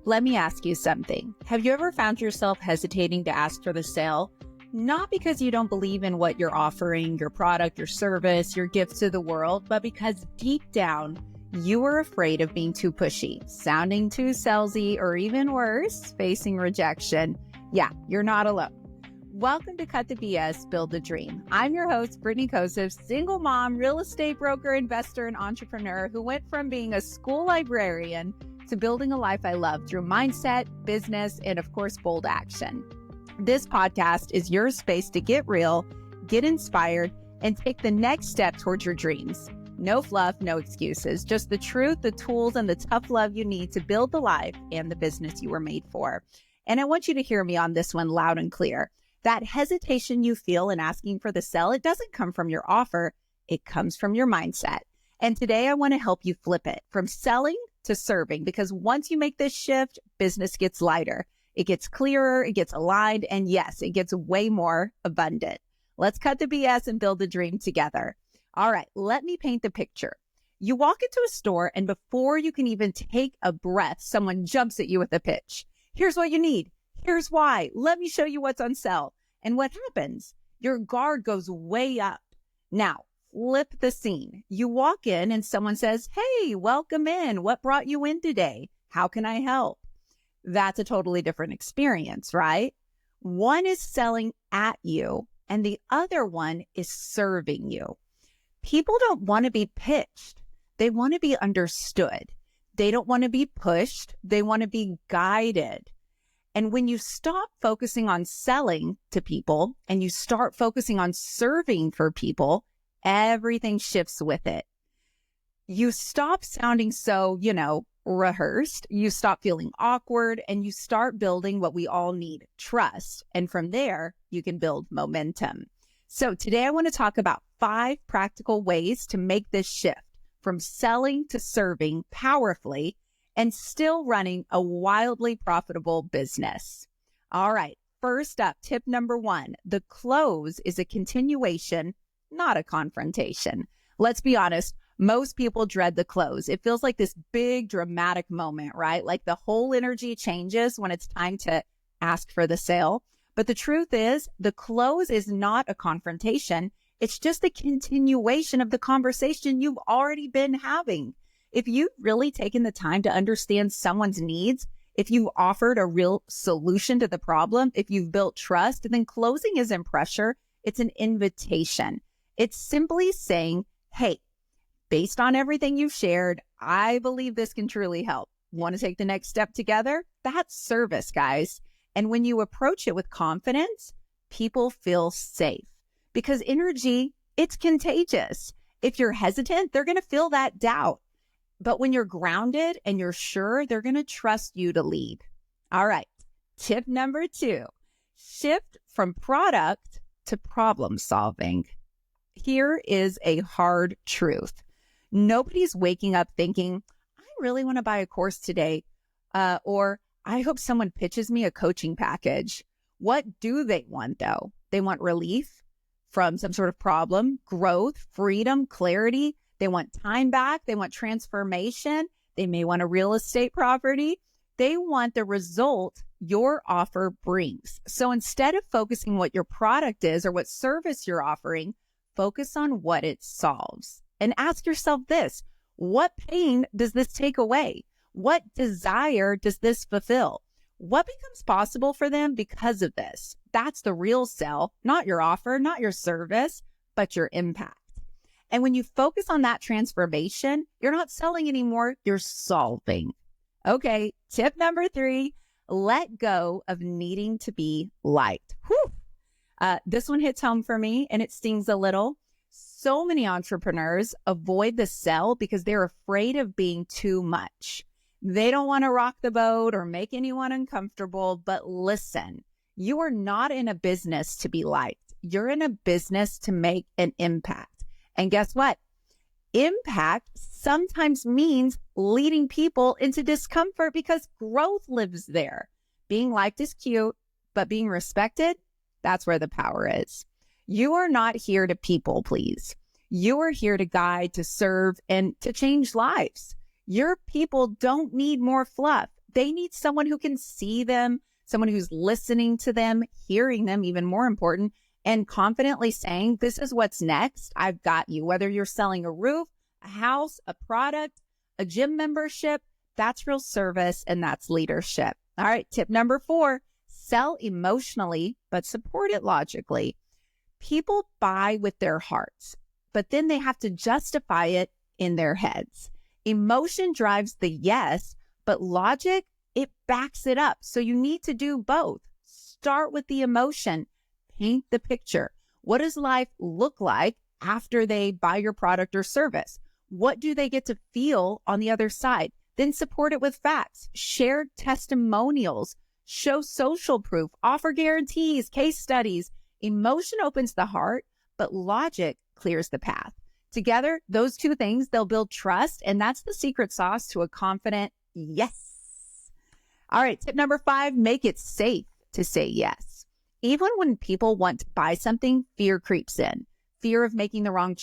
Let me ask you something. Have you ever found yourself hesitating to ask for the sale? Not because you don't believe in what you're offering, your product, your service, your gift to the world, but because deep down, you are afraid of being too pushy, sounding too salesy, or even worse, facing rejection. Yeah, you're not alone. Welcome to Cut the BS, Build the Dream. I'm your host, Brittney Kosev, single mom, real estate broker, investor, and entrepreneur who went from being a school librarian to building a life I love through mindset, business, and of course, bold action. This podcast is your space to get real, get inspired, and take the next step towards your dreams. No fluff, no excuses, just the truth, the tools, and the tough love you need to build the life and the business you were made for. And I want you to hear me on this one loud and clear. That hesitation you feel in asking for the sell, it doesn't come from your offer, it comes from your mindset. And today I want to help you flip it from selling to serving, because once you make this shift, business gets lighter. It gets clearer, it gets aligned, and yes, it gets way more abundant. Let's cut the BS and build the dream together. All right, let me paint the picture. You walk into a store, and before you can even take a breath, someone jumps at you with a pitch. Here's what you need. Here's why. Let me show you what's on sale. And what happens? Your guard goes way up. Now, flip the scene. You walk in and someone says, "Hey, welcome in. What brought you in today? How can I help?" That's a totally different experience, right? One is selling at you and the other one is serving you. People don't want to be pitched. They want to be understood. They don't want to be pushed. They want to be guided. And when you stop focusing on selling to people and you start focusing on serving for people, everything shifts with it. You stop sounding so, rehearsed. You stop feeling awkward and you start building what we all need, trust. And from there, you can build momentum. So today I want to talk about 5 practical ways to make this shift from selling to serving powerfully and still running a wildly profitable business. All right, first up, tip number 1, the close is a continuation, not a confrontation. Let's be honest, most people dread the close. It feels like this big dramatic moment, right? Like the whole energy changes when it's time to ask for the sale. But the truth is, the close is not a confrontation. It's just a continuation of the conversation you've already been having. If you've really taken the time to understand someone's needs, if you've offered a real solution to the problem, if you've built trust, then closing isn't pressure. It's an invitation. It's simply saying, "Hey, based on everything you've shared, I believe this can truly help. Want to take the next step together?" That's service, guys. And when you approach it with confidence, people feel safe because energy, it's contagious. If you're hesitant, they're going to feel that doubt. But when you're grounded and you're sure, they're going to trust you to lead. All right. Tip number 2, shift from product to problem solving. Here is a hard truth. Nobody's waking up thinking, "I really want to buy a course today," or "I hope someone pitches me a coaching package." What do they want though? They want relief from some sort of problem, growth, freedom, clarity. They want time back. They want transformation. They may want a real estate property. They want the result your offer brings. So instead of focusing on what your product is or what service you're offering, focus on what it solves. And ask yourself this: what pain does this take away? What desire does this fulfill? What becomes possible for them because of this? That's the real sell, not your offer, not your service, but your impact. And when you focus on that transformation, you're not selling anymore, you're solving. Okay, tip number 3, let go of needing to be liked. This one hits home for me and it stings a little. So many entrepreneurs avoid the sell because they're afraid of being too much. They don't want to rock the boat or make anyone uncomfortable. But listen, you are not in a business to be liked. You're in a business to make an impact. And guess what? Impact sometimes means leading people into discomfort because growth lives there. Being liked is cute, but being respected, that's where the power is. You are not here to people please. You are here to guide, to serve, and to change lives. Your people don't need more fluff. They need someone who can see them, someone who's listening to them, hearing them, even more important, and confidently saying, this is what's next. I've got you. Whether you're selling a roof, a house, a product, a gym membership, that's real service and that's leadership. All right. Tip number 4, sell emotionally, but support it logically. People buy with their hearts, but then they have to justify it in their heads. Emotion drives the yes, but logic, it backs it up. So you need to do both. Start with the emotion, paint the picture. What does life look like after they buy your product or service? What do they get to feel on the other side? Then support it with facts, share testimonials, show social proof, offer guarantees, case studies. Emotion opens the heart, but logic clears the path. Together, those two things, they'll build trust, and that's the secret sauce to a confident yes. All right, tip number 5, make it safe to say yes. Even when people want to buy something, fear creeps in. Fear of making the wrong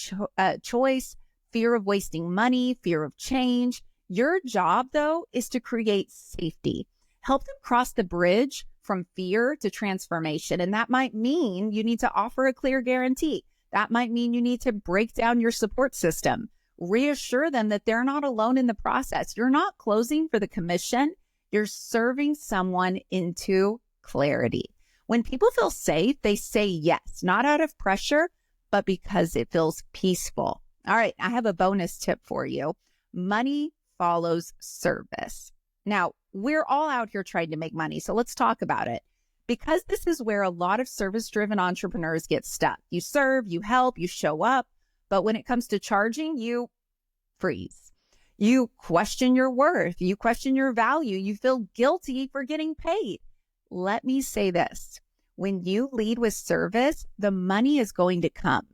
choice, fear of wasting money, fear of change. Your job, though, is to create safety. Help them cross the bridge from fear to transformation. And that might mean you need to offer a clear guarantee. That might mean you need to break down your support system. Reassure them that they're not alone in the process. You're not closing for the commission. You're serving someone into clarity. When people feel safe, they say yes, not out of pressure, but because it feels peaceful. All right, I have a bonus tip for you. Money follows service. Now, we're all out here trying to make money, so let's talk about it. Because this is where a lot of service-driven entrepreneurs get stuck. You serve, you help, you show up, but when it comes to charging, you freeze. You question your worth, you question your value, you feel guilty for getting paid. Let me say this. When you lead with service, the money is going to come.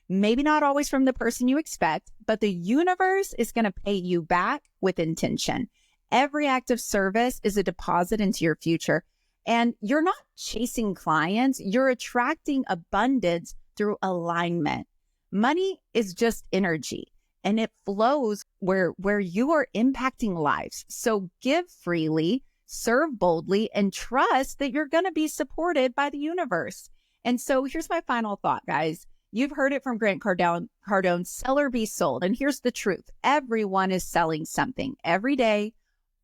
Maybe not always from the person you expect, but the universe is going to pay you back with intention. Every act of service is a deposit into your future. And you're not chasing clients, you're attracting abundance through alignment. Money is just energy, and it flows where you are impacting lives. So give freely, serve boldly, and trust that you're going to be supported by the universe. And so here's my final thought, guys. You've heard it from Grant Cardone, sell or be sold. And here's the truth. Everyone is selling something every day,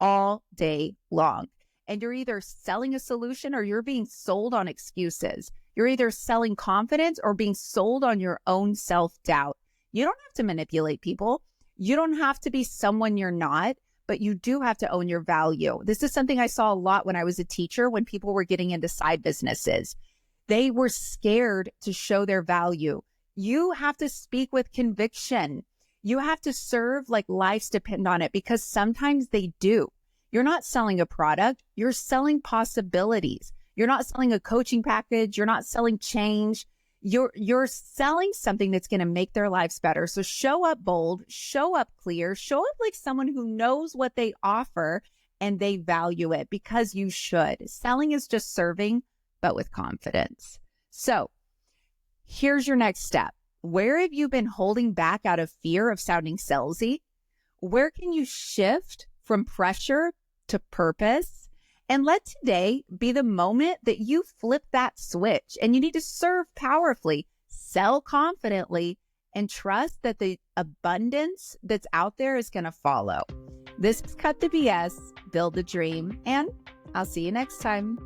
all day long. And you're either selling a solution or you're being sold on excuses. You're either selling confidence or being sold on your own self-doubt. You don't have to manipulate people. You don't have to be someone you're not, but you do have to own your value. This is something I saw a lot when I was a teacher, when people were getting into side businesses. They were scared to show their value. You have to speak with conviction. You have to serve like lives depend on it, because sometimes they do. You're not selling a product, you're selling possibilities. You're not selling a coaching package, you're not selling change. You're selling something that's going to make their lives better. So show up bold, show up clear, show up like someone who knows what they offer and they value it, because you should. Selling is just serving, but with confidence. So here's your next step. Where have you been holding back out of fear of sounding salesy? Where can you shift from pressure to purpose? And let today be the moment that you flip that switch, and you need to serve powerfully, sell confidently, and trust that the abundance that's out there is going to follow. This is Cut the BS, Build the Dream, and I'll see you next time.